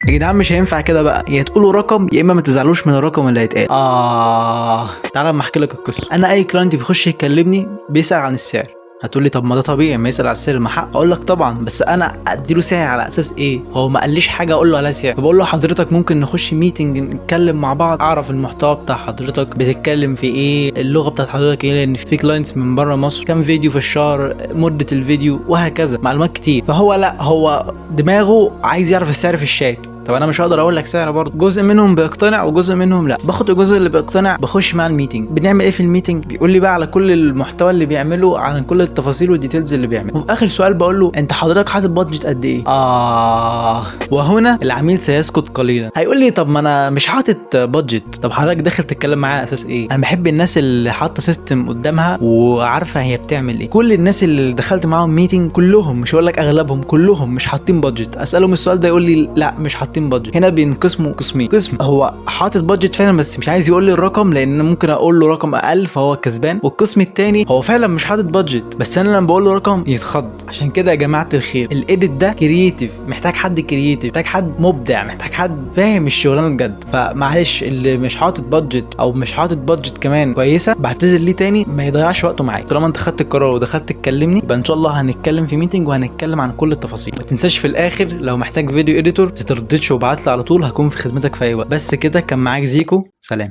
يا جدعان مش هينفع كده بقى، يا تقولوا رقم يا اما ما تزعلوش من الرقم اللي هيتقال. تعالى اما احكي لك القصه. انا اي كلاينت بيخش يكلمني بيسال عن السعر. هتقول لي طب ما ده طبيعي ما يسال على السعر، ما حق. اقول لك طبعا، بس انا اديله سعر على اساس ايه؟ هو ما قاليش حاجه اقول له على سعر. فبقول له حضرتك ممكن نخش ميتنج نتكلم مع بعض، اعرف المحتوى بتاع حضرتك بتتكلم في ايه، اللغه بتاعت حضرتك ايه، لان في كلاينتس من بره مصر، كام فيديو في الشهر، مده الفيديو، وهكذا، معلومات كتير. فهو لا، هو دماغه عايز يعرف السعر في الشات. طب انا مش هقدر اقول لك سعر برضه. جزء منهم بيقتنع وجزء منهم لا. باخد الجزء اللي بيقتنع بخش مع الميتنج. بنعمل ايه في الميتنج؟ بيقول لي بقى على كل المحتوى اللي بيعمله، عن كل التفاصيل والديتيلز اللي بيعمله. وفي اخر سؤال بقول له انت حضرتك حاطط بادجت قد ايه؟ وهنا العميل سيسكت قليلا. هيقول لي طب ما انا مش حاطط بادجت. طب حضرتك داخل تتكلم معايا على اساس ايه؟ انا بحب الناس اللي حاطه سيستم قدامها وعارفه هي بتعمل ايه. كل الناس اللي دخلت معاهم ميتنج كلهم، مش هقول لك اغلبهم، كلهم مش حاطين بادجت. اسالهم السؤال ده يقول لي لا مش حاطين بادجت. هنا بينقسموا قسمين. قسم هو حاطط بادجت فعلا بس مش عايز يقول لي الرقم لان ممكن اقول له رقم اقل فهو كسبان. والقسم الثاني هو فعلا مش حاطط بادجت بس انا لما بقول له رقم يتخض. عشان كده يا جماعه الخير، الايديت ده كرييتيف، محتاج حد كرييتيف، محتاج حد مبدع، محتاج حد فاهم الشغلانه بجد. فمعلش اللي مش حاطط بادجت او مش حاطط بادجت كمان كويسه بعتذر ليه تاني، ما يضيعش وقته معاك. طالما انت خدت القرار ودخلت تكلمني يبقى ان شاء الله هنتكلم في ميتنج وهنتكلم عن كل التفاصيل. ما تنساش في الاخر لو محتاج فيديو اديتور تترددش وابعت لي على طول، هكون في خدمتك في اي وقت. بس كده، كان معاك زيكو، سلام.